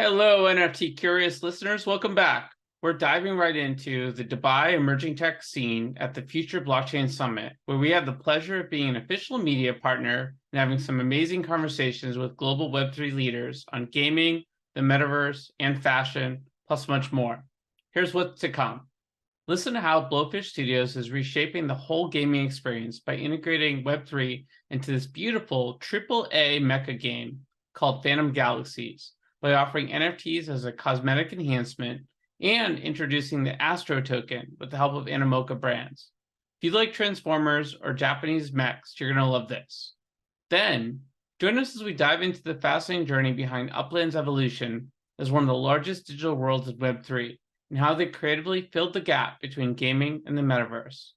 Hello, NFT curious listeners. Welcome back. We're diving right into the Dubai emerging tech scene at the Future Blockchain Summit, where we have the pleasure of being an official media partner and having some amazing conversations with global Web3 leaders on gaming, the metaverse, and fashion, plus much more. Here's what's to come. Listen to how Blowfish Studios is reshaping the whole gaming experience by integrating Web3 into this beautiful AAA mecha game called Phantom Galaxies, by offering NFTs as a cosmetic enhancement and introducing the Astro token with the help of Animoca brands. If you like Transformers or Japanese mechs, you're going to love this. Then, join us as we dive into the fascinating journey behind Upland's evolution as one of the largest digital worlds of Web3 and how they creatively filled the gap between gaming and the metaverse.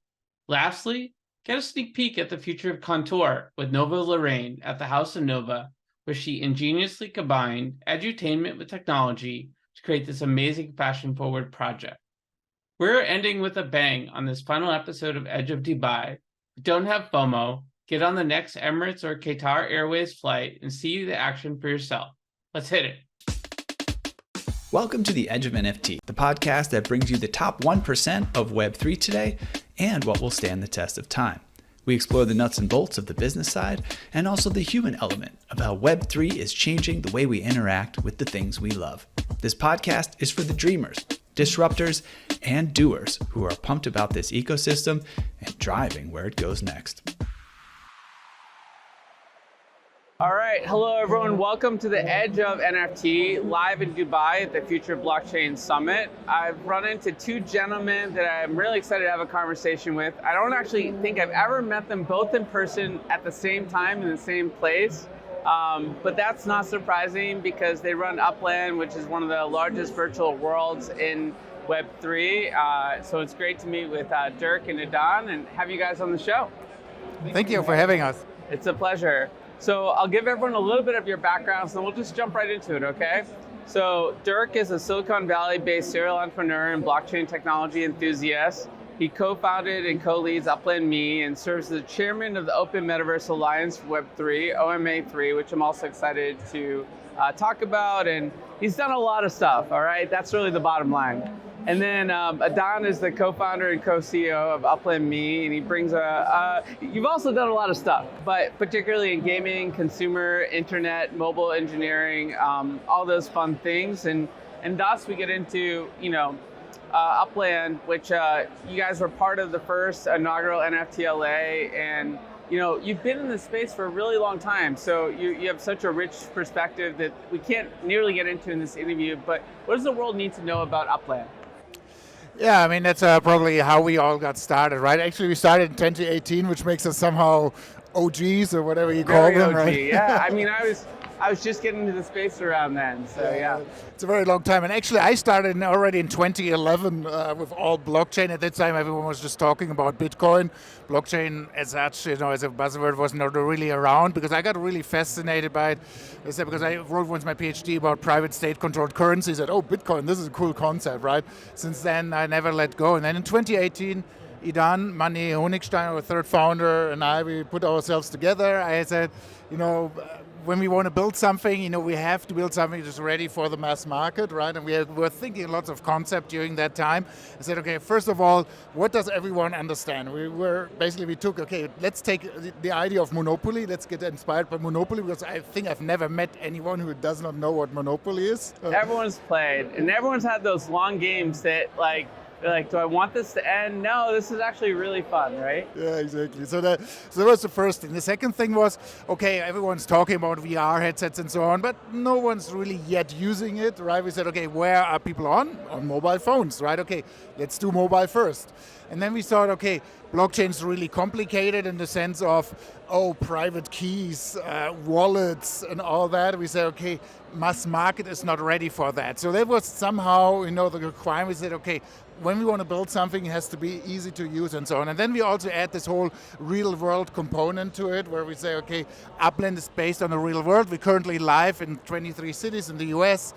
Lastly, get a sneak peek at the future of Contour with Nova Lorraine at the House of Nova, where she ingeniously combined edutainment with technology to create this amazing fashion-forward project. We're ending with a bang on this final episode of Edge of Dubai. Don't have FOMO, get on the next Emirates or Qatar Airways flight and see the action for yourself. Let's hit it. Welcome to the Edge of NFT, the podcast that brings you the top 1% of Web3 today and what will stand the test of time. We explore the nuts and bolts of the business side and also the human element of how Web3 is changing the way we interact with the things we love. This podcast is for the dreamers, disruptors, and doers who are pumped about this ecosystem and driving where it goes next. All right, hello everyone. Welcome to the Edge of NFT, live in Dubai at the Future Blockchain Summit. I've run into two gentlemen that I'm really excited to have a conversation with. I don't actually think I've ever met them both in person at the same time in the same place, but that's not surprising because they run Upland, which is one of the largest virtual worlds in Web3. So it's great to meet with Dirk and Idan and have you guys on the show. Thank you for having us. It's a pleasure. So I'll give everyone a little bit of your background, so we'll just jump right into it, okay? So Dirk is a Silicon Valley-based serial entrepreneur and blockchain technology enthusiast. He co-founded and co-leads Upland Me and serves as the chairman of the Open Metaverse Alliance for Web3, OMA3, which I'm also excited to talk about. And he's done a lot of stuff, all right? That's really the bottom line. And then Idan is the co-founder and co-CEO of Upland Me, and he brings you've also done a lot of stuff, but particularly in gaming, consumer, internet, mobile engineering, all those fun things. And thus we get into, Upland, which you guys were part of the first inaugural NFT LA, and you've been in this space for a really long time, so you have such a rich perspective that we can't nearly get into in this interview, but what does the world need to know about Upland? Yeah, I mean, that's probably how we all got started, right? Actually, we started in 2018, which makes us somehow OGs or whatever you call them, OG, right? Yeah, I mean, I was just getting into the space around then, so yeah. It's a very long time. And actually, I started already in 2011 with all blockchain. At that time, everyone was just talking about Bitcoin. Blockchain as such, as a buzzword, was not really around because I got really fascinated by it. I said, because I wrote once my PhD about private state-controlled currencies. I said, oh, Bitcoin, this is a cool concept, right? Since then, I never let go. And then in 2018, Idan, Honigstein, our third founder, and we put ourselves together. I said, when we want to build something, we have to build something that's ready for the mass market, right? And we were thinking lots of concept during that time. I said, okay, first of all, what does everyone understand? Let's take the idea of Monopoly. Let's get inspired by Monopoly because I think I've never met anyone who does not know what Monopoly is. Everyone's played, and everyone's had those long games that they're like, do I want this to end? No, this is actually really fun, right? Yeah, exactly. So that was the first thing. The second thing was, okay, everyone's talking about VR headsets and so on, but no one's really yet using it, right? We said, okay, where are people on? On mobile phones, right? Okay, let's do mobile first. And then we thought, okay, blockchain's really complicated in the sense of, private keys, wallets, and all that. We said, okay, mass market is not ready for that. So that was somehow, the requirement. We said, okay, when we want to build something, it has to be easy to use and so on. And then we also add this whole real world component to it, where we say, okay, Upland is based on the real world. We're currently live in 23 cities in the US.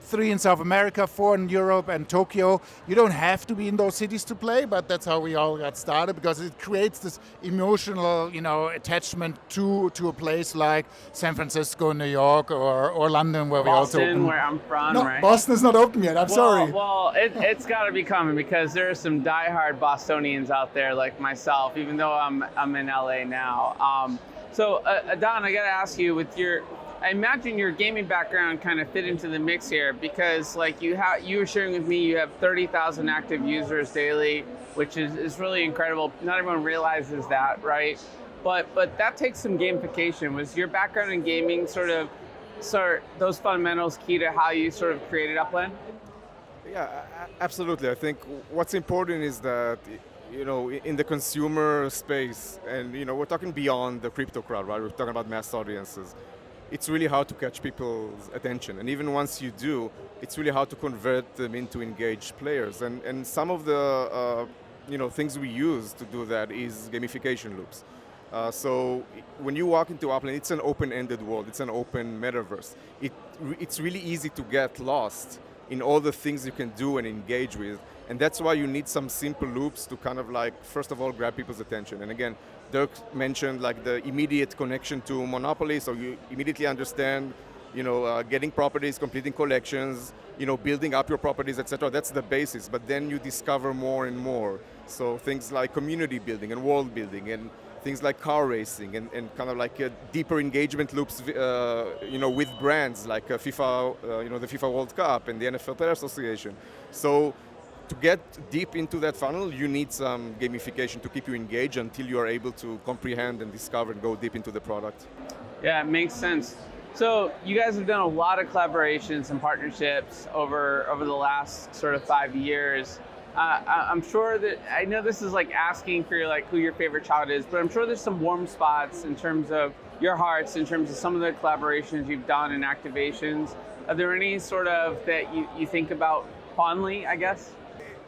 3 in South America, 4 in Europe and Tokyo. You don't have to be in those cities to play, but that's how we all got started, because it creates this emotional, attachment to a place like San Francisco, New York, or London, where Boston, we also open. where I'm from, No, right? Boston is not open yet. I'm sorry. Well, it's got to be coming, because there are some diehard Bostonians out there like myself, even though I'm in LA now. So, Idan, I got to ask you, I imagine your gaming background kind of fit into the mix here, because like you were sharing with me, you have 30,000 active users daily, which is really incredible. Not everyone realizes that, right? But that takes some gamification. Was your background in gaming sort of those fundamentals key to how you sort of created Upland? Yeah, absolutely. I think what's important is that, in the consumer space, and we're talking beyond the crypto crowd, right? We're talking about mass audiences. It's really hard to catch people's attention, and even once you do, it's really hard to convert them into engaged players. And some of the things we use to do that is gamification loops. So when you walk into Upland, it's an open-ended world. It's an open metaverse. It's really easy to get lost in all the things you can do and engage with. And that's why you need some simple loops to kind of first of all, grab people's attention. And again, Dirk mentioned the immediate connection to Monopoly, so you immediately understand, getting properties, completing collections, building up your properties, etc. That's the basis, but then you discover more and more. So things like community building and world building and things like car racing and kind of deeper engagement loops, with brands like FIFA, the FIFA World Cup and the NFL Player Association. So to get deep into that funnel, you need some gamification to keep you engaged until you are able to comprehend and discover and go deep into the product. Yeah, it makes sense. So you guys have done a lot of collaborations and partnerships over the last sort of 5 years. I'm sure that, I know this is asking for who your favorite child is, but I'm sure there's some warm spots in terms of your hearts, in terms of some of the collaborations you've done and activations. Are there any sort of that you think about fondly, I guess?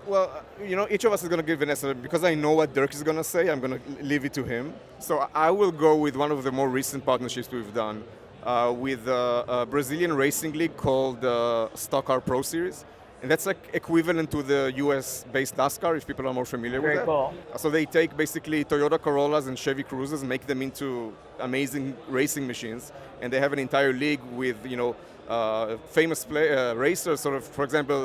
Well, each of us is going to give an answer. Because I know what Dirk is going to say, I'm going to leave it to him. So I will go with one of the more recent partnerships we've done with a Brazilian racing league called Stock Car Pro Series. And that's equivalent to the US-based NASCAR, if people are more familiar with that. Very cool. So they take basically Toyota Corollas and Chevy Cruzes, make them into amazing racing machines, and they have an entire league with famous racers. Sort of, for example,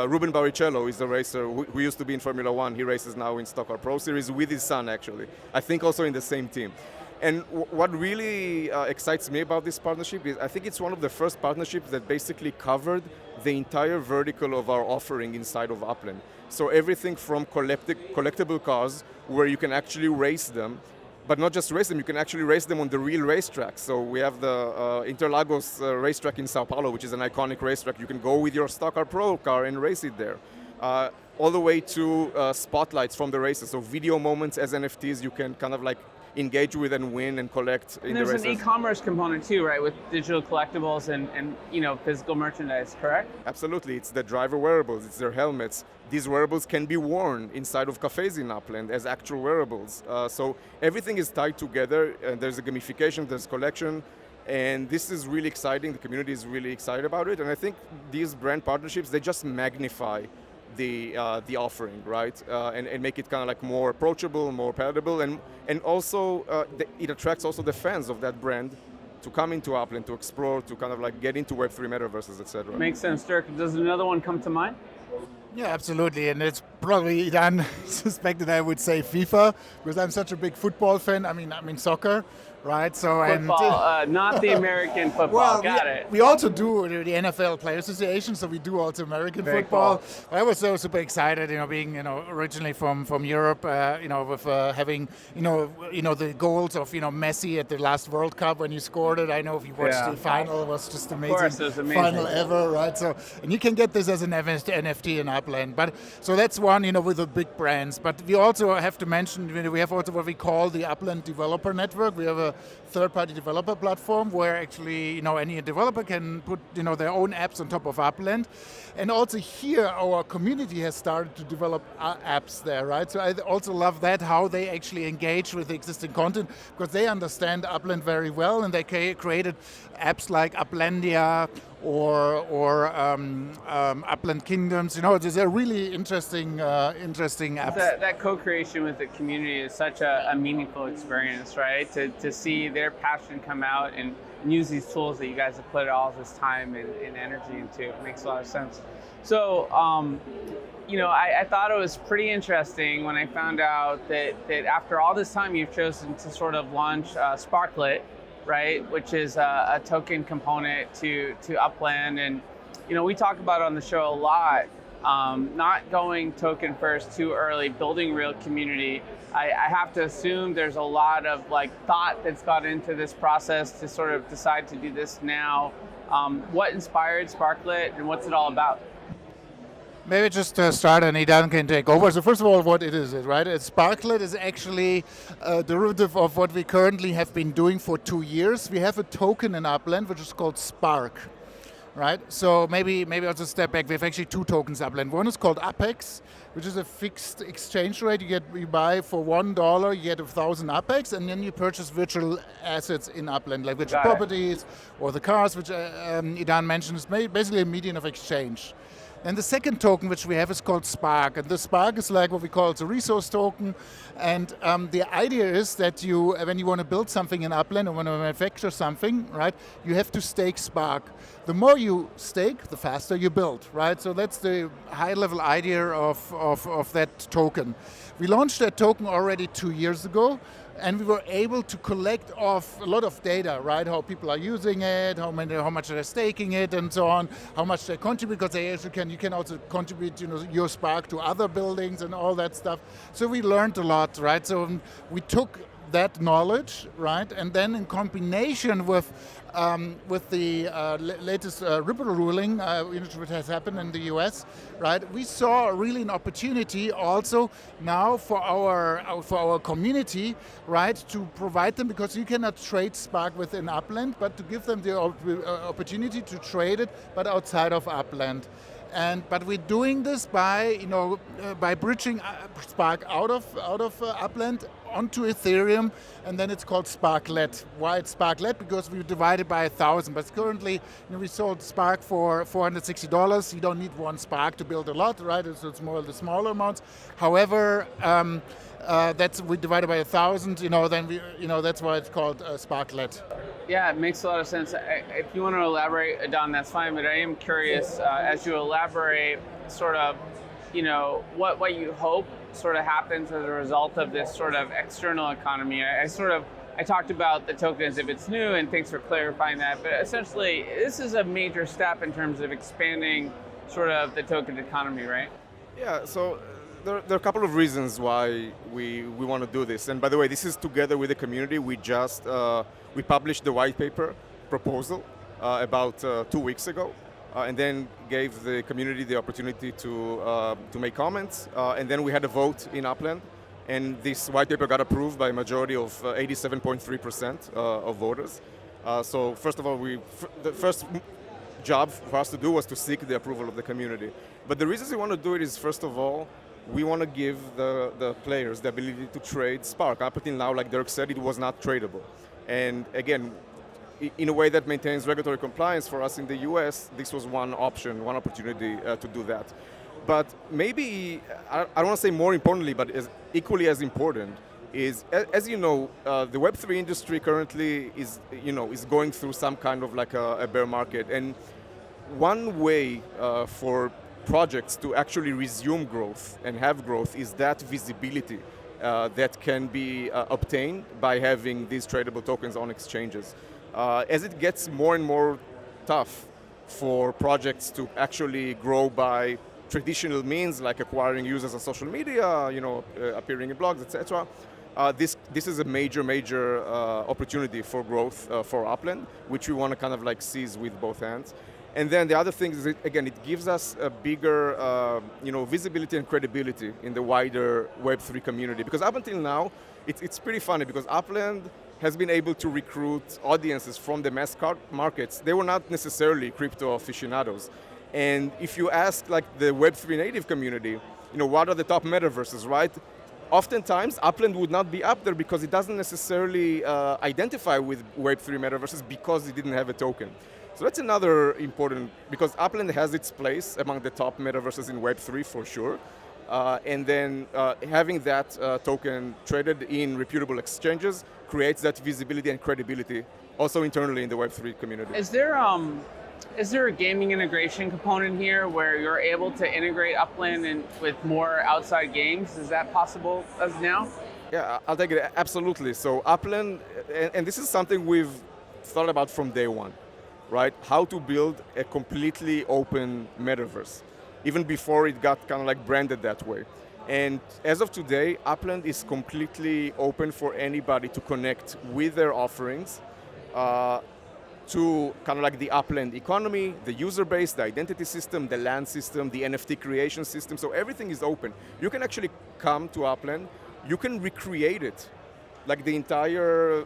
Ruben Barrichello is a racer who used to be in Formula One. He races now in Stock Car Pro Series with his son, actually. I think also in the same team. And what really excites me about this partnership is I think it's one of the first partnerships that basically covered the entire vertical of our offering inside of Upland. So everything from collectible cars, where you can actually race them, but not just race them, you can actually race them on the real racetrack. So we have the Interlagos racetrack in Sao Paulo, which is an iconic racetrack. You can go with your Stock Car Pro car and race it there. All the way to spotlights from the races. So video moments as NFTs you can kind of engage with and win and collect in the races. There's an e-commerce component too, right, with digital collectibles and physical merchandise, correct? Absolutely. It's the driver wearables, it's their helmets. These wearables can be worn inside of cafes in Upland as actual wearables. So everything is tied together, and there's a gamification, there's collection, and this is really exciting. The community is really excited about it, and I think these brand partnerships, they just magnify the offering, right, and make it kind of more approachable, more palatable, and also it attracts also the fans of that brand to come into Upland, to explore, to kind of get into Web3 metaverses, etc. Makes sense, Dirk. Does another one come to mind? Yeah, absolutely, and it's probably Idan suspected I would say FIFA, because I'm such a big football fan. I mean soccer, right? So football, not the American football. Well, Got it. We also do the NFL Player Association, so we do also American football. Cool. I was so super excited, being originally from Europe, with having the goals of Messi at the last World Cup when you scored it. I know if you watched the final, it was just amazing. Of course, it was amazing. Final ever, right? So, and you can get this as an NFT in Upland, but so that's one, with the big brands. But we also have to mention, we have also what we call the Upland Developer Network. We have a third-party developer platform where actually, any developer can put, their own apps on top of Upland. And also here, our community has started to develop apps there, right? So I also love that, how they actually engage with the existing content, because they understand Upland very well, and they created apps like Uplandia or Upland Kingdoms. These are really interesting apps. That co-creation with the community is such a meaningful experience, right? To see their passion come out and use these tools that you guys have put all this time and energy into. It makes a lot of sense. So, I thought it was pretty interesting when I found out that after all this time, you've chosen to sort of launch Sparklet, right, which is a token component to Upland. And, we talk about it on the show a lot, not going token first too early, building real community. I have to assume there's a lot of thought that's gone into this process to sort of decide to do this now. What inspired Sparklet and what's it all about? Maybe just start and Idan can take over. So first of all, what it is, right? Sparklet is actually a derivative of what we currently have been doing for 2 years. We have a token in Upland which is called Spark, right? So maybe I'll just step back. We have actually 2 tokens Upland. One is called Apex, which is a fixed exchange rate. You buy for $1, you get 1,000 Apex, and then you purchase virtual assets in Upland, like virtual properties or the cars, which Idan mentioned, is basically a medium of exchange. And the second token which we have is called Spark. And the Spark is like what we call a resource token. And the idea is that when you want to build something in Upland or want to manufacture something, right, you have to stake Spark. The more you stake, the faster you build, right? So that's the high-level idea of that token. We launched that token already 2 years ago. And we were able to collect off a lot of data, right? How people are using it, how much they're staking it, and so on. How much they contribute, because you can also contribute, your Spark to other buildings and all that stuff. So we learned a lot, right? So we took that knowledge, right, and then in combination with the latest Ripple ruling, which has happened in the US, right, we saw really an opportunity also now for our community, right, to provide them, because you cannot trade Spark within Upland, but to give them the opportunity to trade it, but outside of Upland. But we're doing this by bridging Spark out of Upland onto Ethereum, and then it's called Sparklet. Why it's Sparklet? Because we divided by 1,000. But currently, we sold Spark for $460. You don't need one Spark to build a lot, right? So it's more the smaller amounts. However, we divided by 1,000. That's why it's called Sparklet. Yeah, it makes a lot of sense. If you want to elaborate, Idan, that's fine. But I am curious, as you elaborate, sort of, what you hope sort of happens as a result of this sort of external economy. I talked about the token as if it's new, and thanks for clarifying that. But essentially, this is a major step in terms of expanding sort of the token economy, right? Yeah. So there are a couple of reasons why we want to do this. And by the way, this is together with the community. We just we published the white paper proposal about 2 weeks ago, and then gave the community the opportunity to make comments. And then we had a vote in Upland, and this white paper got approved by a majority of 87.3% of voters. So first of all, the first job for us to do was to seek the approval of the community. But the reasons we want to do it is, first of all, we want to give the players the ability to trade Spark. Up until now, like Dirk said, it was not tradable. And again, in a way that maintains regulatory compliance for us in the US, this was one option, one opportunity to do that. But maybe, I don't want to say more importantly, but equally as important, is, as you know, the Web3 industry currently is going through some kind of like a bear market. And one way for projects to actually resume growth and have growth is that visibility that can be obtained by having these tradable tokens on exchanges. As it gets more and more tough for projects to actually grow by traditional means, like acquiring users on social media, appearing in blogs, etc., this is a major opportunity for growth for Upland, which we want to kind of like seize with both hands. And then the other thing is, again, it gives us a bigger, visibility and credibility in the wider Web3 community. Because up until now, it's pretty funny, because Upland has been able to recruit audiences from the mass markets. They were not necessarily crypto aficionados. And if you ask like the Web3 native community, what are the top metaverses, right? Oftentimes, Upland would not be up there because it doesn't necessarily identify with Web3 metaverses because it didn't have a token. So that's another important, because Upland has its place among the top metaverses in Web3 for sure. And then having that token traded in reputable exchanges creates that visibility and credibility also internally in the Web3 community. Is there a gaming integration component here where you're able to integrate Upland with more outside games? Is that possible as now? Yeah, I'll take it, absolutely. So Upland, and this is something we've thought about from day one, right? How to build a completely open metaverse, even before it got kind of like branded that way. And as of today, Upland is completely open for anybody to connect with their offerings to kind of like the Upland economy, the user base, the identity system, the land system, the NFT creation system. So everything is open. You can actually come to Upland, you can recreate it, like the entire,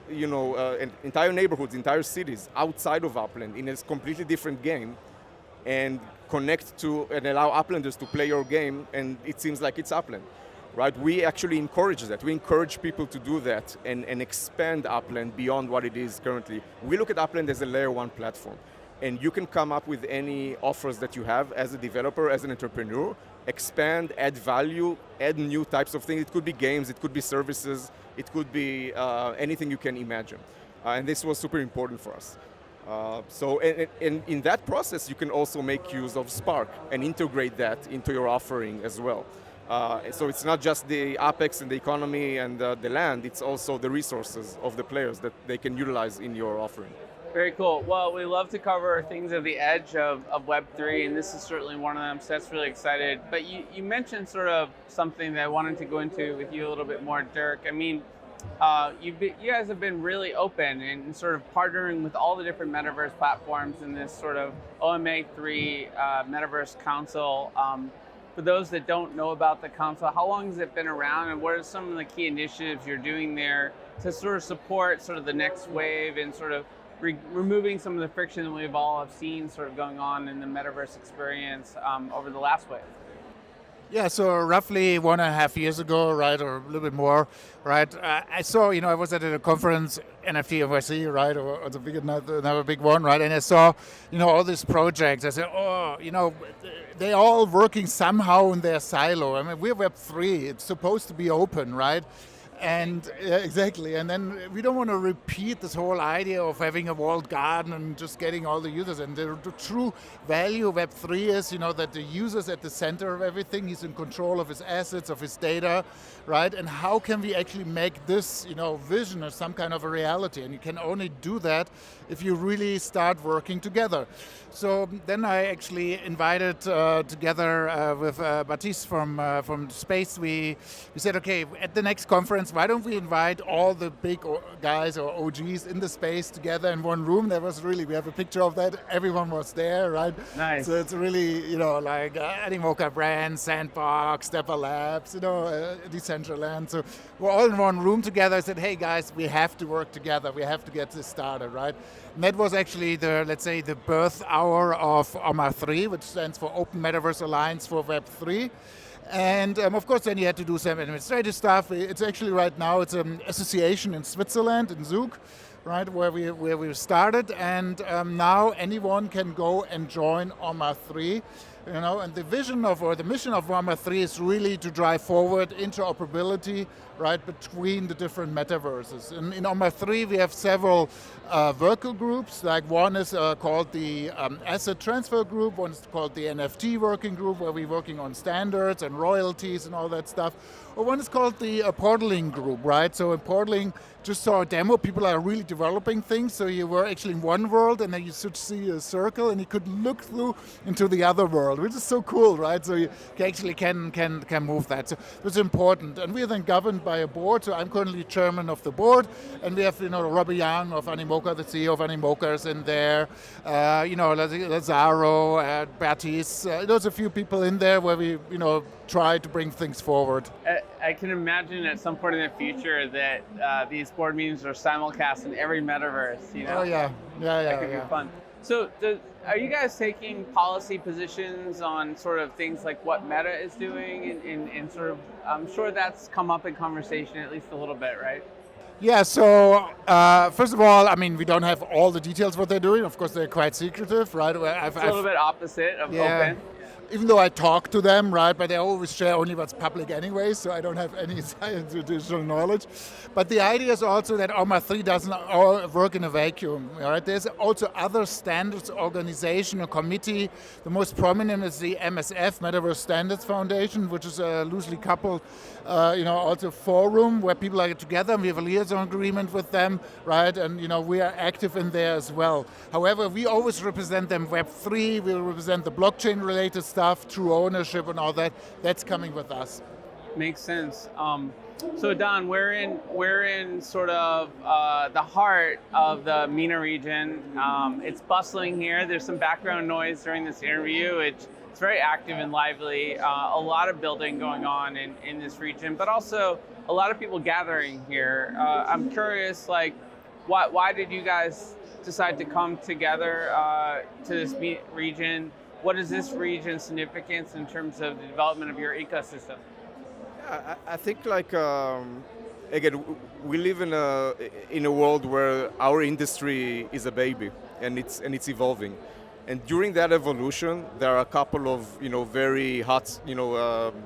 entire neighborhoods, entire cities outside of Upland in a completely different game, and connect to and allow Uplanders to play your game, and it seems like it's Upland, right? We actually encourage that. We encourage people to do that and expand Upland beyond what it is currently. We look at Upland as a layer one platform, and you can come up with any offers that you have as a developer, as an entrepreneur, expand, add value, add new types of things. It could be games, it could be services, it could be anything you can imagine. And this was super important for us. So in that process, you can also make use of Spark and integrate that into your offering as well. So it's not just the Apex and the economy and the land, it's also the resources of the players that they can utilize in your offering. Very cool. Well, we love to cover things at the edge of Web3, and this is certainly one of them, so that's really excited. But you mentioned sort of something that I wanted to go into with you a little bit more, Dirk. I mean, you guys have been really open and sort of partnering with all the different metaverse platforms in this sort of OMA3 Metaverse Council. For those that don't know about the council, how long has it been around, and what are some of the key initiatives you're doing there to sort of support sort of the next wave and sort of removing some of the friction that we've all have seen sort of going on in the metaverse experience over the last wave? Yeah, so roughly 1.5 years ago, right, or a little bit more, right, I saw, I was at a conference, NFT NYC, right, or another big one, right, and I saw, all these projects. I said, they're all working somehow in their silo. I mean, we're Web3, it's supposed to be open, right? And exactly, and then we don't want to repeat this whole idea of having a walled garden and just getting all the users. And the true value of Web3 is, that the user's at the center of everything. He's in control of his assets, of his data, right? And how can we actually make this, vision of some kind of a reality? And you can only do that if you really start working together. So then I actually invited together with Baptiste from Space. We said, okay, at the next conference, why don't we invite all the big guys or OGs in the space together in one room? We have a picture of that. Everyone was there, right? Nice. So it's really, like Animoca brand, Sandbox, Stepper Labs, Decentraland. So we're all in one room together. I said, hey guys, we have to work together. We have to get this started, right? And that was actually the birth hour of OMA3, which stands for Open Metaverse Alliance for Web3. And of course, then you had to do some administrative stuff. It's actually right now, it's an association in Switzerland, in Zug, right, where we started. And now anyone can go and join OMA3. And the vision or the mission of OMA3 is really to drive forward interoperability, right, between the different metaverses. In OMA3, we have several worker groups. Like one is called the Asset Transfer Group, one is called the NFT Working Group, where we're working on standards and royalties and all that stuff. Or one is called the Portaling Group, right? So in Portaling, just saw a demo, people are really developing things. So you were actually in one world, and then you should see a circle, and you could look through into the other world, which is so cool, right? So you actually can move that. So it's important. And we are then governed by a board. So I'm currently chairman of the board, and we have, Robbie Young of Animoca, the CEO of Animoca, is in there. Lazaro, Baptiste. There's a few people in there where we, try to bring things forward. I can imagine at some point in the future that these board meetings are simulcast in every metaverse. Oh yeah. That could be fun. So, are you guys taking policy positions on sort of things like what Meta is doing, and sort of? I'm sure that's come up in conversation at least a little bit, right? Yeah, so first of all, I mean, we don't have all the details what they're doing. Of course, they're quite secretive, right? It's a little bit opposite of yeah, open. even though I talk to them, right, but they always share only what's public anyway, so I don't have any science additional knowledge. But the idea is also that OMA 3 doesn't all work in a vacuum, right? There's also other standards organization or committee. The most prominent is the MSF, Metaverse Standards Foundation, which is a loosely coupled, also forum where people are together. We have a liaison agreement with them, right? And, we are active in there as well. However, we always represent them Web3, we represent the blockchain-related stuff, true ownership and all that. That's coming with us. Makes sense. So Idan, we're in sort of the heart of the MENA region. It's bustling here. There's some background noise during this interview. It's very active and lively. A lot of building going on in this region, but also a lot of people gathering here. I'm curious, why did you guys decide to come together to this region? What is this region's significance in terms of the development of your ecosystem? I think again, we live in a world where our industry is a baby and it's evolving. And during that evolution, there are a couple of very hot,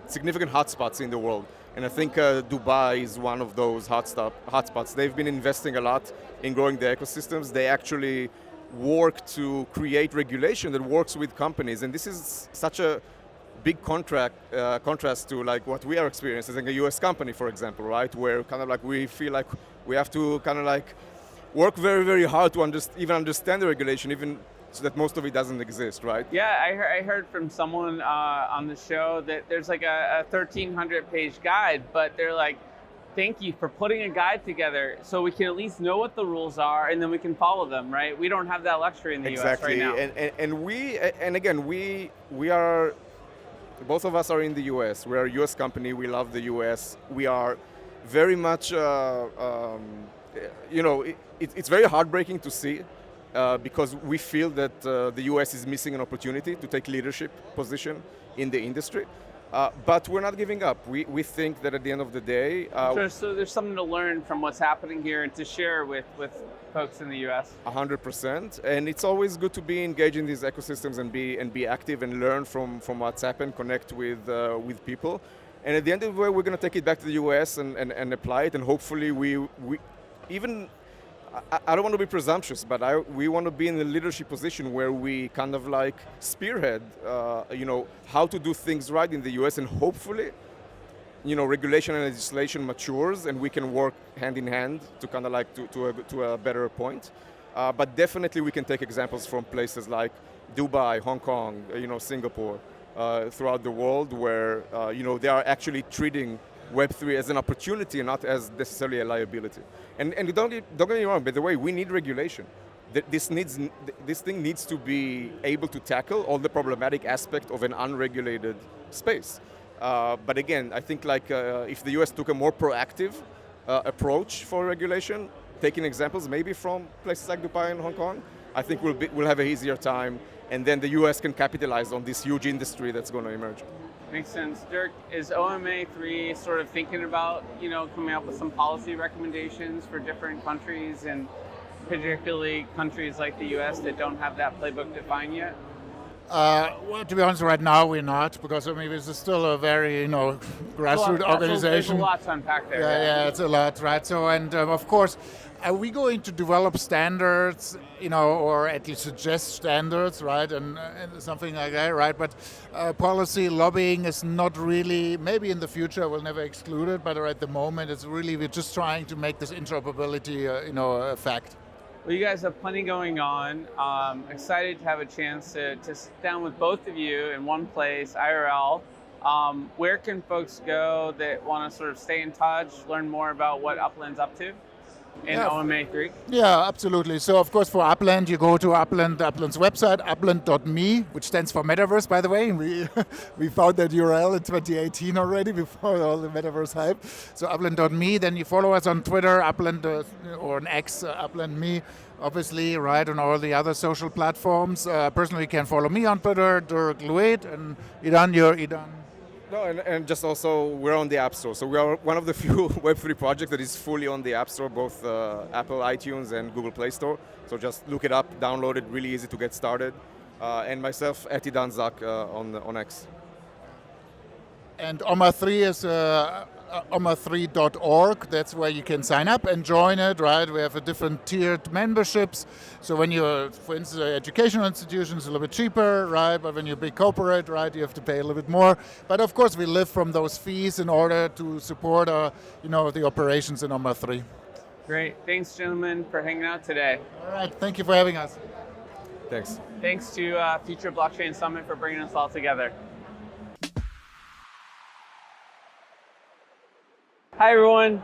significant hotspots in the world. And I think Dubai is one of those hotspots. They've been investing a lot in growing the ecosystems. They actually work to create regulation that works with companies. And this is such a big contrast to what we are experiencing as a US company, for example, right? Where we feel like we have to work very, very hard to even understand the regulation, even so that most of it doesn't exist, right? Yeah, I heard from someone on the show that there's a 1,300-page guide, but they're like, thank you for putting a guide together so we can at least know what the rules are and then we can follow them, right? We don't have that luxury in the US right now. We are, both of us are in the US. We're a US company, we love the US. We are very much, it's very heartbreaking to see because we feel that the US is missing an opportunity to take leadership position in the industry. But we're not giving up. We think that at the end of the day... so there's something to learn from what's happening here and to share with folks in the US. 100%. And it's always good to be engaged in these ecosystems and be active and learn from what's happened, connect with people. And at the end of the day, we're going to take it back to the US and apply it. And hopefully we even... I don't want to be presumptuous, but we want to be in a leadership position where we spearhead, how to do things right in the US, and hopefully, regulation and legislation matures, and we can work hand in hand to to a better point. But definitely, we can take examples from places like Dubai, Hong Kong, Singapore, throughout the world, where they are actually treating Web3 as an opportunity and not as necessarily a liability. And don't get me wrong, by the way, we need regulation. This thing needs to be able to tackle all the problematic aspect of an unregulated space. But again, I think if the US took a more proactive approach for regulation, taking examples maybe from places like Dubai and Hong Kong, I think we'll have an easier time, and then the US can capitalize on this huge industry that's going to emerge. Makes sense. Dirk, is OMA 3 sort of thinking about, coming up with some policy recommendations for different countries, and particularly countries like the US that don't have that playbook defined yet? Well, to be honest, right now we're not, because this is still a very, grassroots organization. There's a lot to unpack there. Yeah, it's a lot, right? So, and of course, are we going to develop standards, or at least suggest standards, right, and something like that, right? But policy lobbying is not really, maybe in the future we'll never exclude it, but at the moment it's really, we're just trying to make this interoperability, a fact. Well, you guys have plenty going on. Excited to have a chance to sit down with both of you in one place, IRL. Where can folks go that want to sort of stay in touch, learn more about what Upland's up to in OMA 3? Yeah, absolutely. So, of course, for Upland, you go to Upland's website, upland.me, which stands for Metaverse, by the way. We found that URL in 2018 already, before all the Metaverse hype. So, upland.me. Then you follow us on Twitter, Upland, or an X, Upland.me, obviously, right, on all the other social platforms. Personally, you can follow me on Twitter, Dirk, Lueth, and Idan, you're Idan. No, and just also, we're on the App Store. So we are one of the few Web3 projects that is fully on the App Store, both Apple iTunes and Google Play Store. So just look it up, download it, really easy to get started. And myself, at Idan on X. And OMA3 is OMA3.org. That's where you can sign up and join it, right? We have a different tiered memberships. So when you're, for instance, an educational institution, it's a little bit cheaper, right? But when you're a big corporate, right, you have to pay a little bit more. But of course, we live from those fees in order to support, the operations in OMA3. Great. Thanks, gentlemen, for hanging out today. All right. Thank you for having us. Thanks. Thanks to Future Blockchain Summit for bringing us all together. Hi, everyone.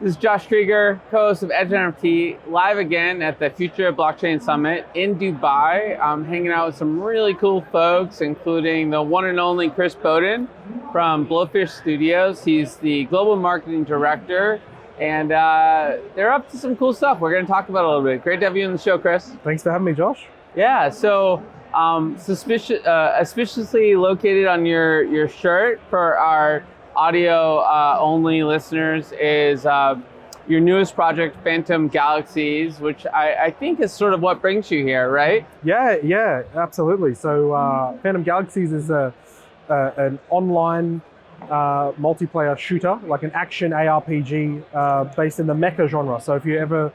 This is Josh Krieger, co-host of Edge of NFT, live again at the Future Blockchain Summit in Dubai. I'm hanging out with some really cool folks, including the one and only Chris Bowden from Blowfish Studios. He's the global marketing director, and they're up to some cool stuff we're going to talk about a little bit. Great to have you on the show, Chris. Thanks for having me, Josh. Yeah, so auspiciously located on your shirt for our audio only listeners is your newest project, Phantom Galaxies, which I think is sort of what brings you here, right? Yeah, absolutely. So Phantom Galaxies is an online multiplayer shooter, like an action ARPG based in the mecha genre. So if you've ever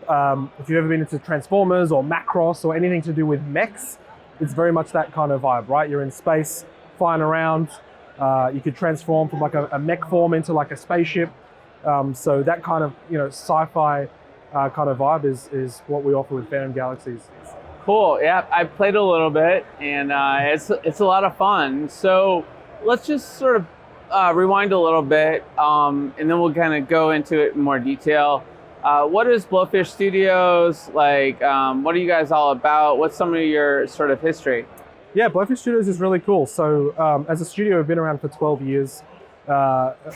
been into Transformers or Macross or anything to do with mechs, it's very much that kind of vibe, right? You're in space, flying around. You could transform from like a mech form into like a spaceship. So that kind of sci-fi kind of vibe is what we offer with Phantom Galaxies. Cool. Yeah, I played a little bit, and it's a lot of fun. So let's just sort of rewind a little bit, and then we'll kind of go into it in more detail. What is Blowfish Studios like? What are you guys all about? What's some of your sort of history? Yeah, Blowfish Studios is really cool. So as a studio, we've been around for 12 years,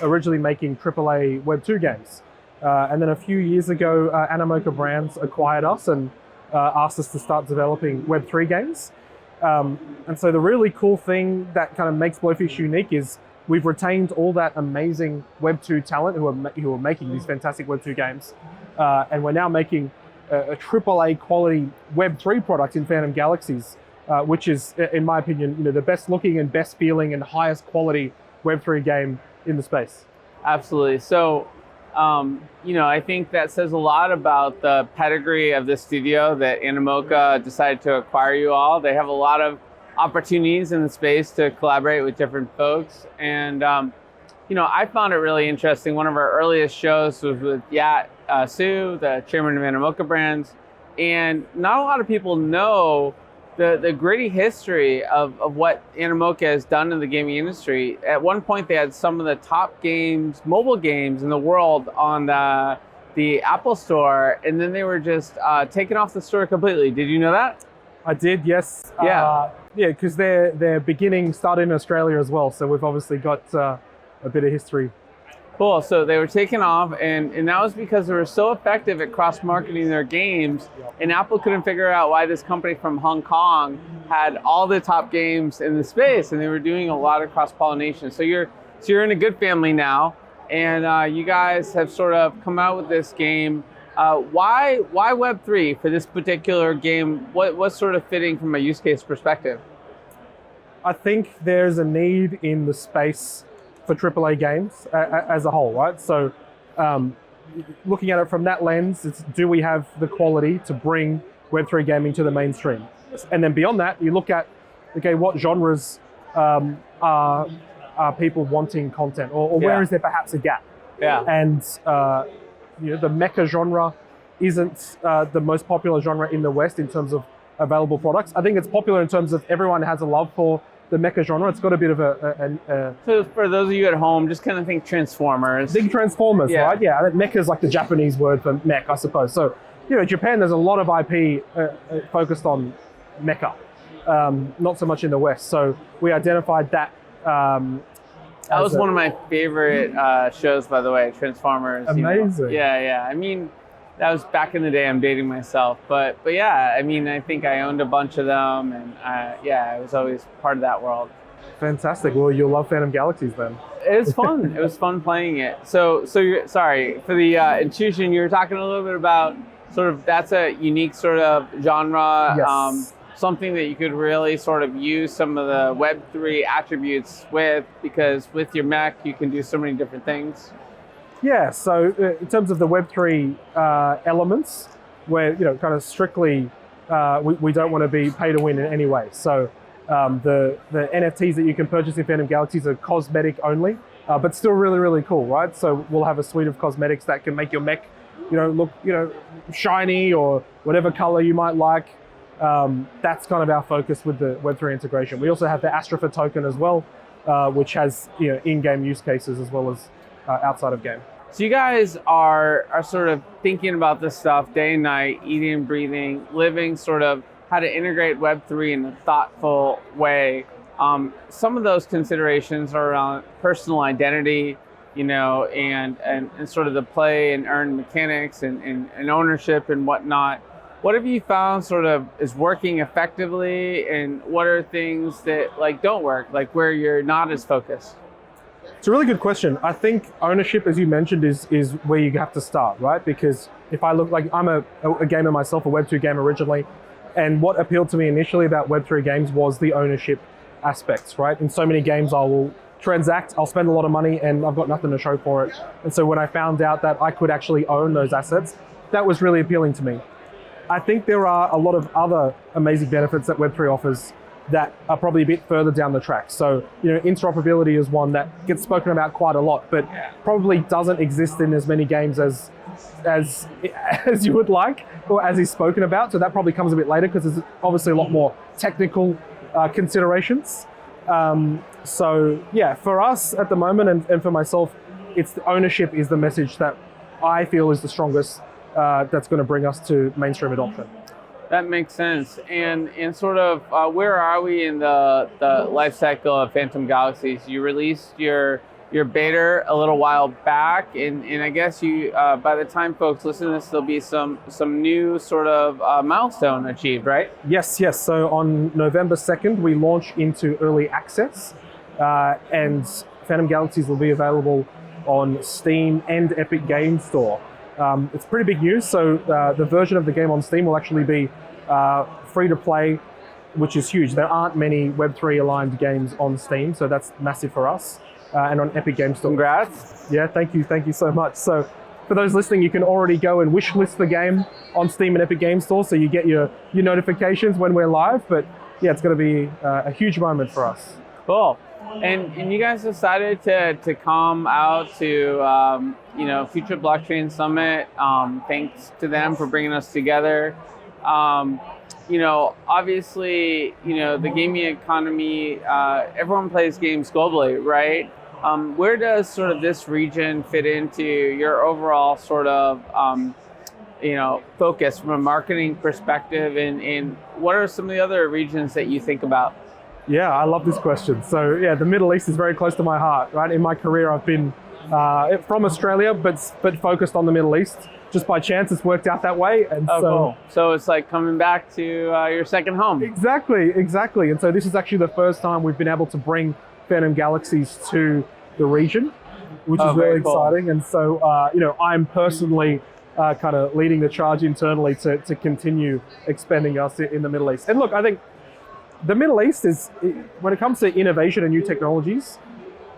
originally making AAA Web2 games. And then a few years ago, Animoca Brands acquired us and asked us to start developing Web3 games. And so the really cool thing that kind of makes Blowfish unique is we've retained all that amazing Web2 talent who are making these fantastic Web2 games. And we're now making a AAA quality Web3 product in Phantom Galaxies, which is, in my opinion, the best looking and best feeling and highest quality Web3 game in the space. Absolutely. So, I think that says a lot about the pedigree of the studio that Animoca decided to acquire you all. They have a lot of opportunities in the space to collaborate with different folks. And, I found it really interesting. One of our earliest shows was with Yat Su, the chairman of Animoca Brands. And not a lot of people know the gritty history of what Animoca has done in the gaming industry. At one point, they had some of the top mobile games in the world on the Apple Store, and then they were just taken off the store completely. Did you know that? I did, yes. Yeah. Because their beginning started in Australia as well, so we've obviously got a bit of history. Cool. So they were taken off, and that was because they were so effective at cross-marketing their games, and Apple couldn't figure out why this company from Hong Kong had all the top games in the space, and they were doing a lot of cross-pollination. So you're in a good family now, and you guys have sort of come out with this game. Why Web3 for this particular game? What's sort of fitting from a use case perspective? I think there's a need in the space for AAA games as a whole, right? So looking at it from that lens, it's do we have the quality to bring Web3 gaming to the mainstream? And then beyond that, you look at, okay, what genres are people wanting content, or where is there perhaps a gap? Yeah. And the mecha genre isn't the most popular genre in the West in terms of available products. I think it's popular in terms of everyone has a love for the mecha genre. It's got a bit of a So for those of you at home, just kind of think Transformers. Big Transformers, right? Yeah, I think mecha is like the Japanese word for mech, I suppose. So, Japan, there's a lot of IP focused on mecha, not so much in the West. So we identified that. That was one of my favorite shows, by the way, Transformers. Amazing. Yeah. I mean, that was back in the day. I'm dating myself, but yeah. I mean, I think I owned a bunch of them, and I was always part of that world. Fantastic. Well, you'll love Phantom Galaxies then. It was fun. It was fun playing it. So you're, sorry for the intrusion. You were talking a little bit about sort of that's a unique sort of genre. Yes. Something that you could really sort of use some of the Web3 attributes with, because with your mech you can do so many different things. Yeah. So in terms of the Web3 elements, where kind of strictly we don't want to be pay to win in any way. So the NFTs that you can purchase in Phantom Galaxies are cosmetic only, but still really, really cool, right? So we'll have a suite of cosmetics that can make your mech, look, shiny or whatever color you might like. That's kind of our focus with the Web3 integration. We also have the Astropher token as well, which has in-game use cases as well as outside of game. So you guys are sort of thinking about this stuff day and night, eating and breathing, living sort of how to integrate Web3 in a thoughtful way. Some of those considerations are around personal identity, and sort of the play and earn mechanics and ownership and whatnot. What have you found sort of is working effectively, and what are things that don't work, like where you're not as focused? It's a really good question. I think ownership, as you mentioned, is where you have to start, right? Because if I look I'm a gamer myself, a Web2 gamer originally, and what appealed to me initially about Web3 games was the ownership aspects, right? In so many games, I will transact, I'll spend a lot of money, and I've got nothing to show for it. And so when I found out that I could actually own those assets, that was really appealing to me. I think there are a lot of other amazing benefits that Web3 offers that are probably a bit further down the track. So, interoperability is one that gets spoken about quite a lot, but probably doesn't exist in as many games as you would like, or as is spoken about. So that probably comes a bit later because there's obviously a lot more technical considerations. So yeah, for us at the moment and for myself, it's the ownership is the message that I feel is the strongest that's going to bring us to mainstream adoption. That makes sense. And sort of where are we in the life cycle of Phantom Galaxies? You released your beta a little while back, and I guess you by the time folks listen to this, there'll be some new sort of milestone achieved, right? Yes. So on November 2nd, we launch into early access, and Phantom Galaxies will be available on Steam and Epic Games Store. It's pretty big news. So the version of the game on Steam will actually be free to play, which is huge. There aren't many Web3 aligned games on Steam, so that's massive for us. And on Epic Games Store. Congrats. Yeah, thank you so much. So for those listening, you can already go and wishlist the game on Steam and Epic Games Store, so you get your notifications when we're live. But yeah, it's going to be a huge moment for us. Cool. And you guys decided to come out to Future Blockchain Summit. Thanks to them for bringing us together. Obviously, the gaming economy, everyone plays games globally, right? Where does sort of this region fit into your overall sort of, focus from a marketing perspective, and what are some of the other regions that you think about? Yeah, I love this question. So yeah, the Middle East is very close to my heart, right? In my career, I've been from Australia, but focused on the Middle East. Just by chance, it's worked out that way. And cool. So it's like coming back to your second home. Exactly. And so this is actually the first time we've been able to bring Phantom Galaxies to the region, which is really exciting. And so, I'm personally kind of leading the charge internally to continue expanding us in the Middle East. And look, I think the Middle East is, when it comes to innovation and new technologies,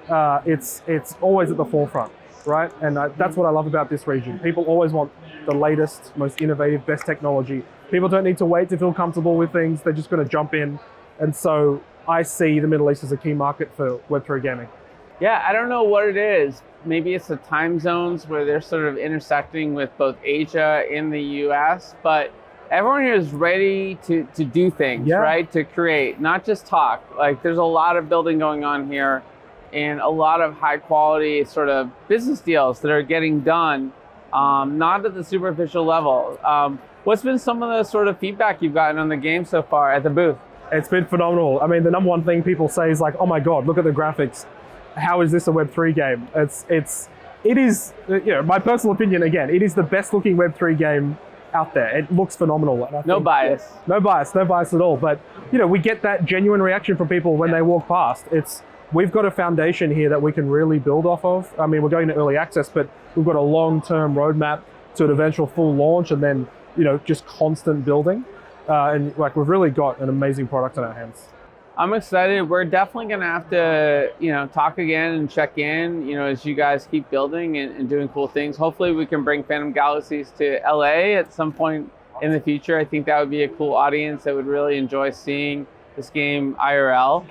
it's always at the forefront, right? And that's what I love about this region. People always want the latest, most innovative, best technology. People don't need to wait to feel comfortable with things. They're just going to jump in. And so I see the Middle East as a key market for Web3 gaming. Yeah, I don't know what it is. Maybe it's the time zones where they're sort of intersecting with both Asia and the US, but everyone here is ready to do things, right? To create, not just talk. Like, there's a lot of building going on here, and a lot of high quality sort of business deals that are getting done, not at the superficial level. What's been some of the sort of feedback you've gotten on the game so far at the booth? It's been phenomenal. I mean, the number one thing people say is like, oh my God, look at the graphics. How is this a Web3 game? It is, my personal opinion, again, it is the best looking Web3 game out there. It looks phenomenal. And I No think, bias. no bias at all. But we get that genuine reaction from people when they walk past. We've got a foundation here that we can really build off of. I mean, we're going to early access, but we've got a long-term roadmap to an eventual full launch, and then just constant building. And like we've really got an amazing product in our hands. I'm excited. We're definitely going to have to, talk again and check in, as you guys keep building and doing cool things. Hopefully we can bring Phantom Galaxies to LA at some point in the future. I think that would be a cool audience that would really enjoy seeing this game IRL.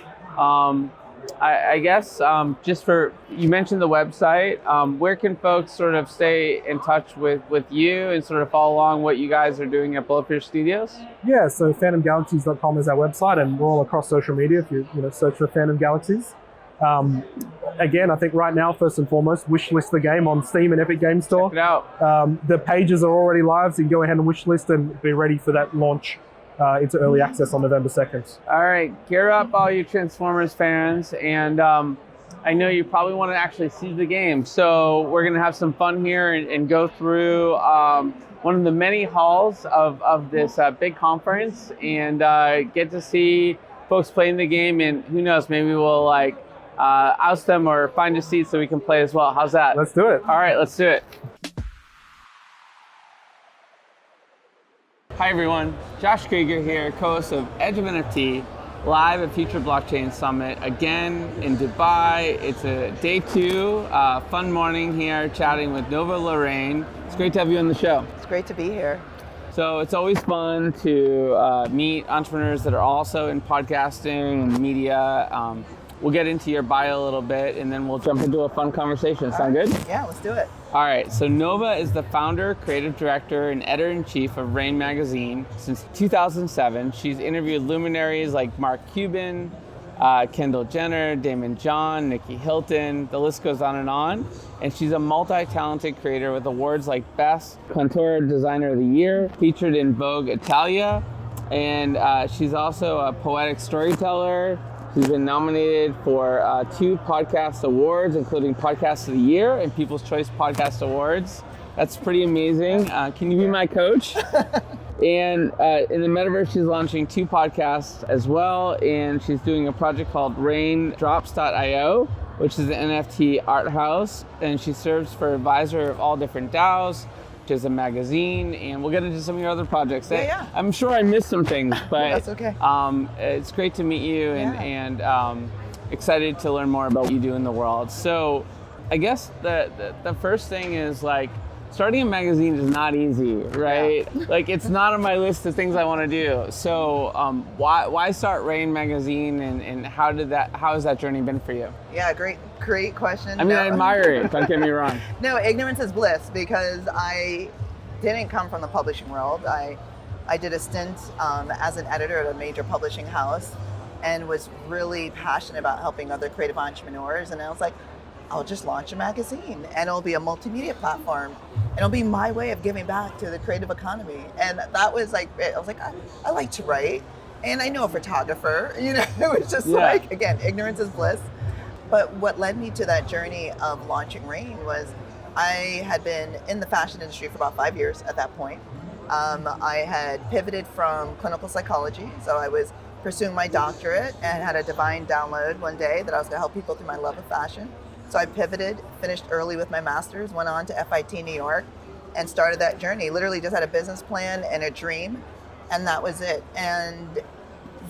I guess you mentioned the website. Where can folks sort of stay in touch with you and sort of follow along what you guys are doing at Bulletproof Studios? Yeah, so phantomgalaxies.com is our website, and we're all across social media if you search for Phantom Galaxies. Again, I think right now, first and foremost, wishlist the game on Steam and Epic Games Store. Check it out. The pages are already live, so you can go ahead and wishlist and be ready for that launch into early access on November 2nd. All right, gear up all you Transformers fans, and I know you probably want to actually see the game, so we're going to have some fun here and go through one of the many halls of this big conference and get to see folks playing the game, and who knows, maybe we'll oust them or find a seat so we can play as well. How's that? Let's do it. All right, let's do it. Hi everyone, Josh Krieger here, co-host of Edge of NFT, live at Future Blockchain Summit, again in Dubai. It's a day 2, fun morning here chatting with Nova Lorraine. It's great to have you on the show. It's great to be here. So it's always fun to meet entrepreneurs that are also in podcasting and media. We'll get into your bio a little bit and then we'll jump into a fun conversation. Sound good? Yeah, let's do it. All right, so Nova is the founder, creative director, and editor-in-chief of Rain magazine since 2007. She's interviewed luminaries like Mark Cuban, Kendall Jenner, Damon John, Nikki Hilton, the list goes on. And she's a multi-talented creator with awards like Best Contour Designer of the Year, featured in Vogue Italia, and she's also a poetic storyteller. She's been nominated for 2 podcast awards, including Podcast of the Year and People's Choice Podcast Awards. That's pretty amazing. Can you be my coach? And in the metaverse, she's launching 2 podcasts as well. And she's doing a project called raindrops.io, which is an NFT art house. And she serves for advisor of all different DAOs, which is a magazine, and we'll get into some of your other projects. Yeah. I'm sure I missed some things, but that's okay. It's great to meet you and excited to learn more about what you do in the world. So I guess the first thing is starting a magazine is not easy, right? Yeah. It's not on my list of things I want to do. So why start Rain magazine and how has that journey been for you? Yeah, great question. I mean, I admire it, don't get me wrong. No, ignorance is bliss, because I didn't come from the publishing world. I did a stint as an editor at a major publishing house and was really passionate about helping other creative entrepreneurs. And I was like, I'll just launch a magazine and it'll be a multimedia platform. And it'll be my way of giving back to the creative economy. And that was I was like, I like to write and I know a photographer, it was just again, ignorance is bliss. But what led me to that journey of launching Rain was I had been in the fashion industry for about 5 years at that point. I had pivoted from clinical psychology. So I was pursuing my doctorate and had a divine download one day that I was gonna help people through my love of fashion. So I pivoted, finished early with my master's, went on to FIT New York and started that journey. Literally just had a business plan and a dream, and that was it. And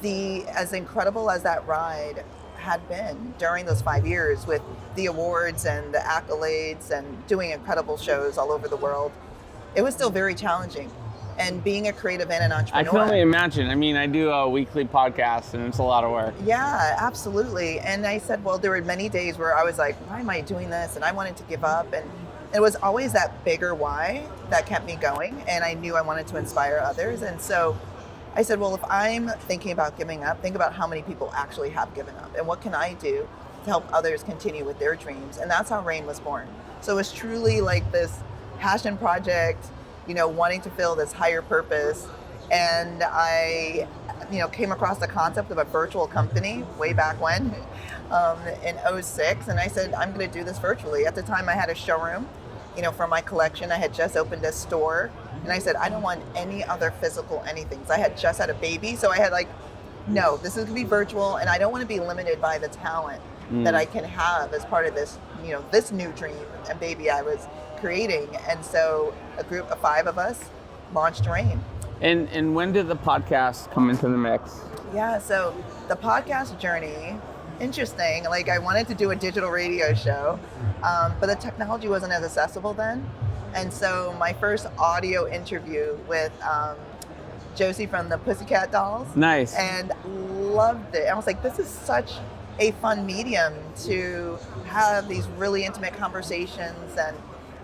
as incredible as that ride had been during those 5 years with the awards and the accolades and doing incredible shows all over the world, it was still very challenging. And being a creative and an entrepreneur. I can only imagine. I mean, I do a weekly podcast and it's a lot of work. Yeah, absolutely. And I said, well, there were many days where I was like, why am I doing this? And I wanted to give up. And it was always that bigger why that kept me going. And I knew I wanted to inspire others. And so I said, well, if I'm thinking about giving up, think about how many people actually have given up and what can I do to help others continue with their dreams. And that's how Rain was born. So it was truly like this passion project, wanting to fill this higher purpose. And I, came across the concept of a virtual company way back when, in 2006. And I said, I'm going to do this virtually. At the time I had a showroom for my collection. I had just opened a store, and I said, I don't want any other physical anything. So I had just had a baby, so I had no, this is gonna be virtual, and I don't want to be limited by the talent that I can have as part of this, this new dream and baby I was creating. And so a group of 5 of us launched Rain. And when did the podcast come into the mix? Yeah, so the podcast journey, interesting. I wanted to do a digital radio show, but the technology wasn't as accessible then. And so my first audio interview with Josie from the Pussycat Dolls. Nice. And loved it. I was like, this is such a fun medium to have these really intimate conversations.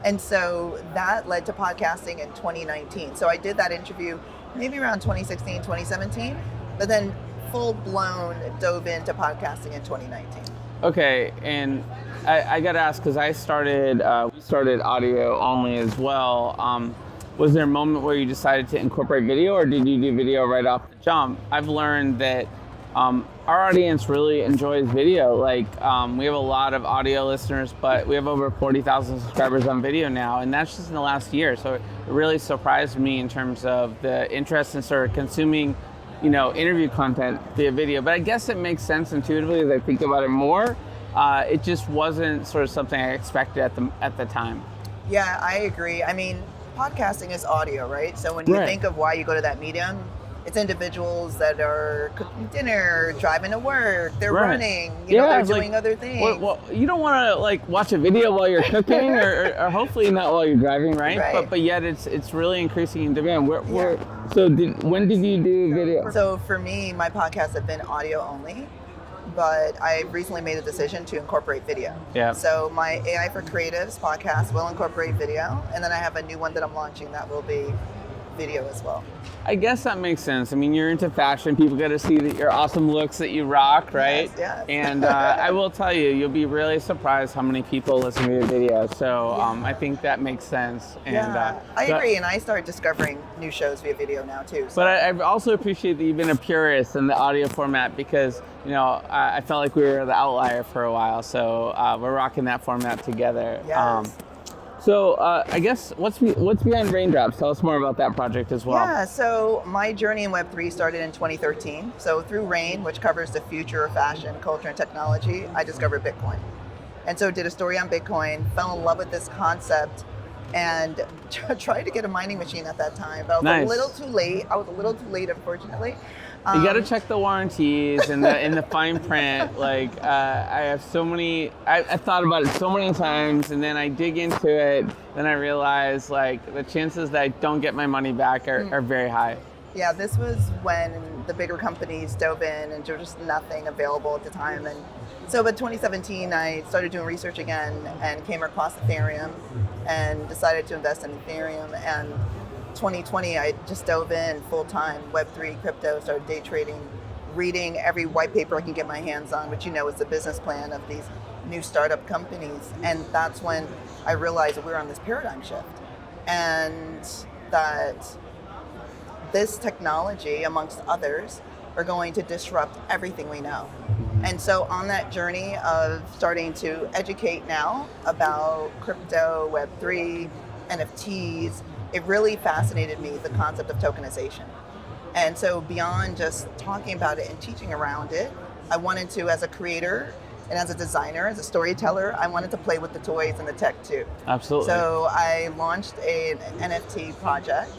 And so that led to podcasting in 2019. So I did that interview maybe around 2016, 2017, but then full-blown dove into podcasting in 2019. Okay, and I got to ask, because we started audio only as well. Was there a moment where you decided to incorporate video, or did you do video right off the jump? I've learned that our audience really enjoys video. We have a lot of audio listeners, but we have over 40,000 subscribers on video now, and that's just in the last year. So it really surprised me in terms of the interest in sort of consuming, interview content via video. But I guess it makes sense intuitively as I think about it more. It just wasn't sort of something I expected at the time. Yeah, I agree. I mean, podcasting is audio, right? So when you think of why you go to that medium, it's individuals that are cooking dinner, driving to work, they're running, they're doing other things. Well, you don't want to watch a video while you're cooking, or hopefully not while you're driving, right? But yet it's really increasing in demand. When did you do video? So for me, my podcasts have been audio only, but I recently made a decision to incorporate video. Yeah. So my AI for Creatives podcast will incorporate video, and then I have a new one that I'm launching that will be video as well. I guess that makes sense. I mean, you're into fashion. People get to see your awesome looks that you rock, right? Yes. And I will tell you, you'll be really surprised how many people listen to your video. So I think that makes sense. And, I agree. And I started discovering new shows via video now too. So. But I also appreciate that you've been a purist in the audio format, because I felt like we were the outlier for a while. So we're rocking that format together. Yes. So I guess what's behind Raindrops? Tell us more about that project as well. Yeah, so my journey in Web3 started in 2013. So through Rain, which covers the future of fashion, culture, and technology, I discovered Bitcoin. And so did a story on Bitcoin, fell in love with this concept, and tried to get a mining machine at that time. But I was a little too late. Unfortunately. You got to check the warranties and the fine print. I have so many. I thought about it so many times, and then I dig into it. Then I realize the chances that I don't get my money back are very high. Yeah, this was when the bigger companies dove in, and there was just nothing available at the time. And so, by 2017, I started doing research again and came across Ethereum, and decided to invest in Ethereum. And 2020, I just dove in full time, Web3, crypto, started day trading, reading every white paper I can get my hands on, which is the business plan of these new startup companies. And that's when I realized that we were on this paradigm shift, and that this technology, amongst others, are going to disrupt everything we know. And so on that journey of starting to educate now about crypto, Web3, NFTs, it really fascinated me, the concept of tokenization. And so beyond just talking about it and teaching around it, I wanted to, as a creator and as a designer, as a storyteller, I wanted to play with the toys and the tech too. Absolutely. So I launched an NFT project,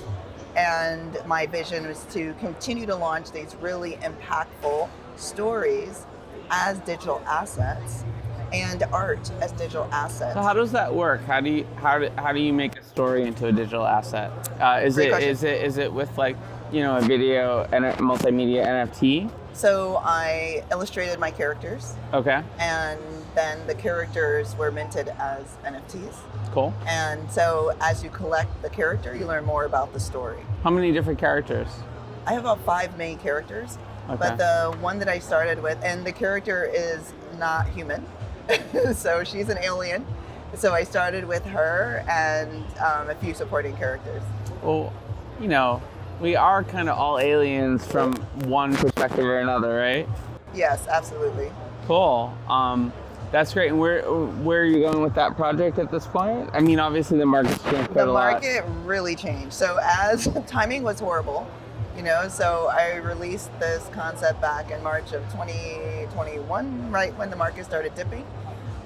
and my vision was to continue to launch these really impactful stories as digital assets, and art as digital assets. So how does that work? How do you make a story into a digital asset? Is it with a video and a multimedia NFT? So I illustrated my characters. Okay. And then the characters were minted as NFTs. Cool. And so as you collect the character, you learn more about the story. How many different characters? I have about 5 main characters. Okay. But the one that I started with, and the character is not human. So she's an alien. So I started with her and a few supporting characters. Well, we are kind of all aliens from one perspective or another, right? Yes, absolutely. Cool. That's great. And where are you going with that project at this point? I mean, obviously the market's changed quite a lot. The market really changed. So as timing was horrible, so I released this concept back in March of 2021, right when the market started dipping.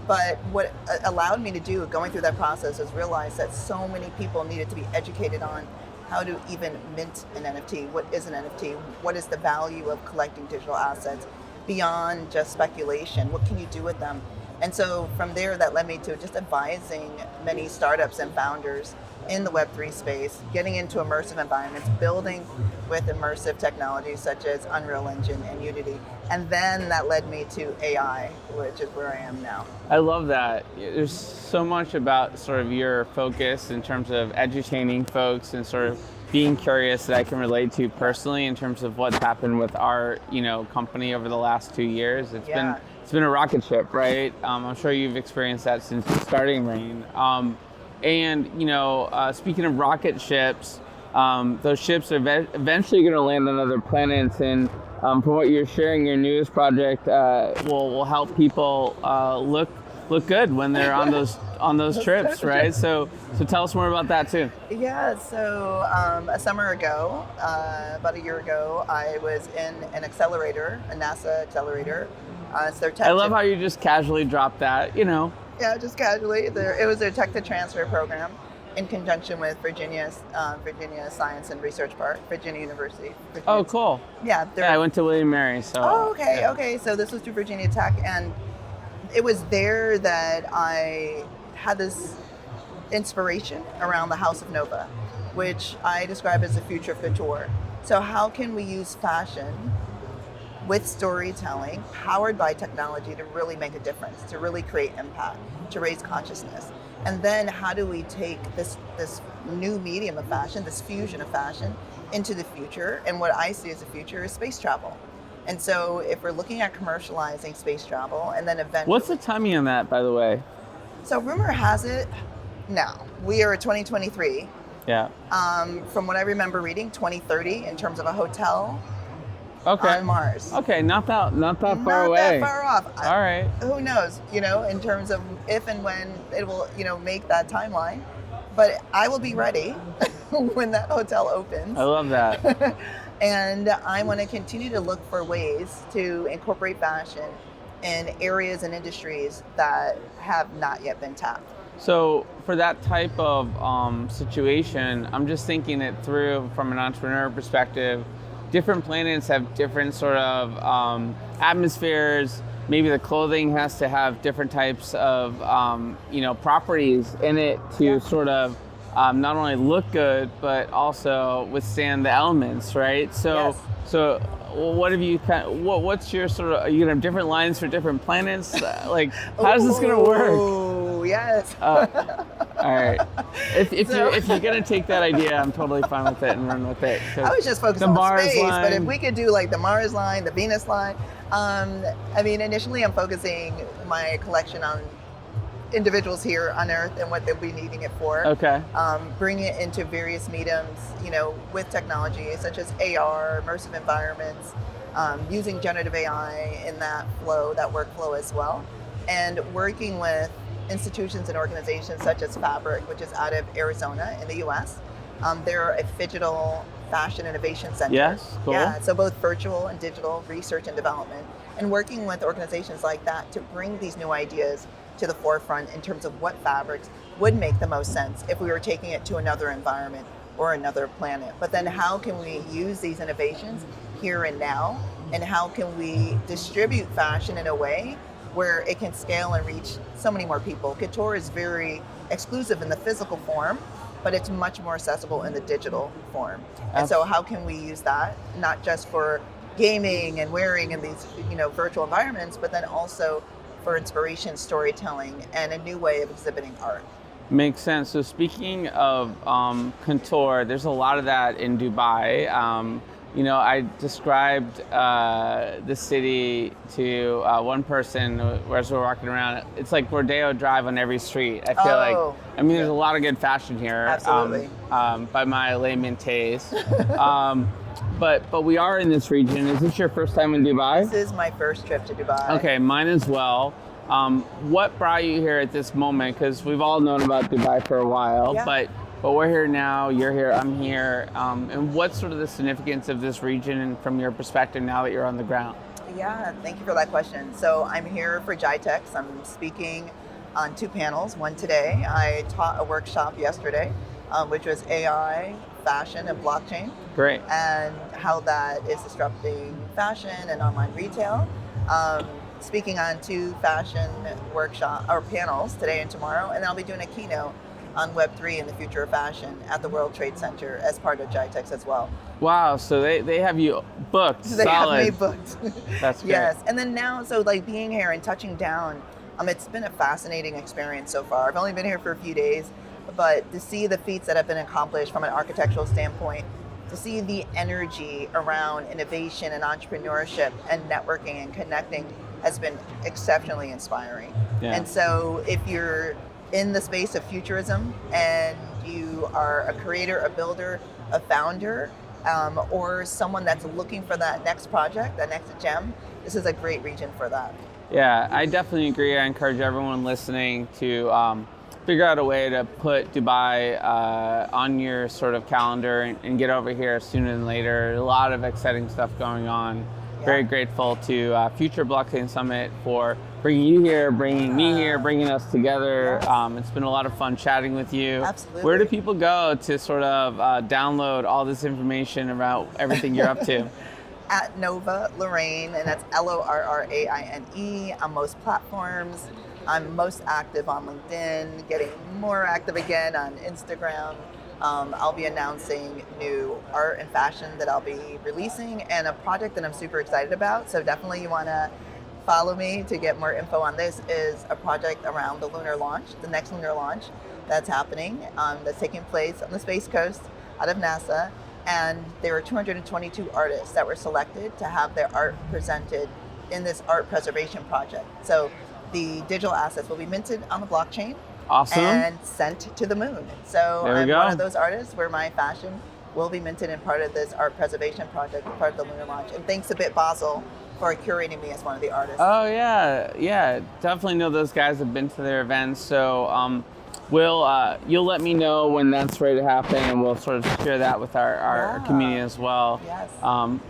But what allowed me to do going through that process is realize that so many people needed to be educated on how to even mint an NFT. What is an NFT? What is the value of collecting digital assets beyond just speculation? What can you do with them? And so from there, that led me to just advising many startups and founders in the Web3 space, getting into immersive environments, building with immersive technologies such as Unreal Engine and Unity. And then that led me to AI, which is where I am now. I love that. There's so much about sort of your focus in terms of edutaining folks and sort of being curious that I can relate to personally in terms of what's happened with our, company over the last 2 years. It's been a rocket ship, right? I'm sure you've experienced that since starting Rain. Speaking of rocket ships, those ships are eventually going to land on other planets, and from what you're sharing, your newest project will help people look good when they're on those trips, right? So tell us more about that too. Yeah, so a summer ago, about a year ago, I was in an accelerator, a NASA accelerator. I love how you just casually dropped that, Yeah, just casually. It was a tech-to-transfer program in conjunction with Virginia Science and Research Park, Virginia University. Oh, cool. Yeah. I went to William Mary, so. Oh, okay, yeah. okay. So this was through Virginia Tech, and it was there that I had this inspiration around the House of Nova, which I describe as the future of couture. So how can we use fashion with storytelling, powered by technology, to really make a difference, to really create impact, to raise consciousness? And then how do we take this new medium of fashion, this fusion of fashion, into the future? And what I see as the future is space travel. And so if we're looking at commercializing space travel, and then eventually... What's the timing on that, by the way? So rumor has it, now, we are 2023. Yeah. From what I remember reading, 2030 in terms of a hotel on Mars. Okay, not that far away. Not that far off. All right. Who knows, in terms of if and when it will, make that timeline. But I will be ready when that hotel opens. I love that. And I want to continue to look for ways to incorporate fashion in areas and industries that have not yet been tapped. So for that type of situation, I'm just thinking it through from an entrepreneur perspective. Different planets have different sort of atmospheres. Maybe the clothing has to have different types of properties in it to sort of not only look good but also withstand the elements, right? So what have you what's your sort of, are you gonna have different lines for different planets? Like, how's this gonna work? Oh, yes. All right. If you're gonna take that idea, I'm totally fine with it and run with it. I was just focused on Mars space, line. but if we could do like the Mars line, the Venus line, initially I'm focusing my collection on individuals here on Earth and what they'll be needing it for. Okay. Bring it into various mediums, with technology such as AR, immersive environments, using generative AI in that workflow as well, and working with institutions and organizations such as Fabric, which is out of Arizona in the US. They're a digital fashion innovation center. Yes, cool. Yeah, so both virtual and digital research and development, and working with organizations like that to bring these new ideas to the forefront in terms of what fabrics would make the most sense if we were taking it to another environment or another planet. But then how can we use these innovations here and now, and how can we distribute fashion in a way where it can scale and reach so many more people? Couture is very exclusive in the physical form, but it's much more accessible in the digital form. And so how can we use that, not just for gaming and wearing in these virtual environments, but then also for inspiration, storytelling, and a new way of exhibiting art. Makes sense. So speaking of couture, there's a lot of that in Dubai. I described the city to one person as we're walking around. It's like Rodeo Drive on every street. I feel there's a lot of good fashion here. Absolutely. By my layman taste. But we are in this region. Is this your first time in Dubai? This is my first trip to Dubai. Okay, mine as well. What brought you here at this moment? Because we've all known about Dubai for a while, Yeah. but we're here now, you're here, I'm here. And what's sort of the significance of this region and from your perspective now that you're on the ground? Yeah, thank you for that question. So I'm here for GITEX. I'm speaking on 2 panels, one today. I taught a workshop yesterday, which was AI, fashion, and blockchain. Great. And how that is disrupting fashion and online retail. Speaking on 2 fashion workshop or panels today and tomorrow, and I'll be doing a keynote on Web3 and the future of fashion at the World Trade Center as part of GITEX as well. Wow, so they have you booked. They solid. have me booked. That's great. Yes, and then now, so like being here and touching down, it's been a fascinating experience so far. I've only been here for a few days, but to see the feats that have been accomplished from an architectural standpoint, to see the energy around innovation and entrepreneurship and networking and connecting has been exceptionally inspiring. Yeah. And so if you're in the space of futurism and you are a creator, a builder, a founder, or someone that's looking for that next project, that next gem, this is a great region for that. Yeah, I definitely agree. I encourage everyone listening to figure out a way to put Dubai on your sort of calendar and get over here sooner than later. A lot of exciting stuff going on. Yeah. Very grateful to Future Blockchain Summit for bringing you here, bringing me here, bringing us together. Yes. It's been a lot of fun chatting with you. Absolutely. Where do people go to sort of download all this information about everything you're up to? At Nova Lorraine, and that's Lorraine on most platforms. I'm most active on LinkedIn, getting more active again on Instagram. I'll be announcing new art and fashion that I'll be releasing and a project that I'm super excited about. So definitely you want to follow me to get more info on this. Is a project around the lunar launch, the next lunar launch that's happening, that's taking place on the Space Coast out of NASA. And there were 222 artists that were selected to have their art presented in this art preservation project. So the digital assets will be minted on the blockchain. Awesome. And sent to the moon. So There we I'm go. one of those artists where my fashion will be minted in part of this art preservation project, part of the lunar launch. And thanks to Bit Basel for curating me as one of the artists. Oh yeah, definitely know those guys. Have been to their events, so you'll let me know when that's ready to happen, and we'll sort of share that with our community as well. Yes.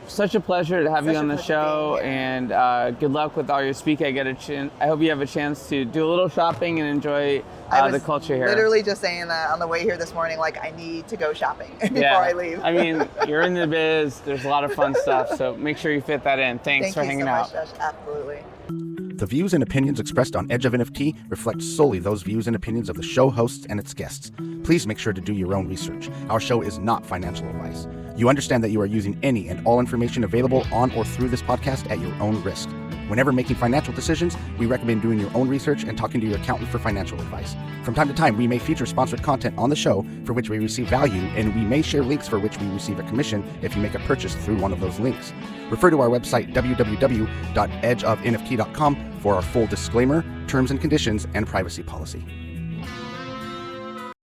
Such a pleasure to have Such you on a the pleasure show, being here. and good luck with all your speaking. I hope you have a chance to do a little shopping and enjoy I the was culture here. literally just saying that on the way here this morning, like I need to go shopping before I leave. I mean, you're in the biz. There's a lot of fun stuff, so make sure you fit that in. Thanks for hanging out. Thank you so much, Josh. Absolutely. The views and opinions expressed on Edge of NFT reflect solely those views and opinions of the show hosts and its guests. Please make sure to do your own research. Our show is not financial advice. You understand that you are using any and all information available on or through this podcast at your own risk. Whenever making financial decisions, we recommend doing your own research and talking to your accountant for financial advice. From time to time, we may feature sponsored content on the show for which we receive value, and we may share links for which we receive a commission if you make a purchase through one of those links. Refer to our website, www.edgeofnft.com, for our full disclaimer, terms and conditions, and privacy policy.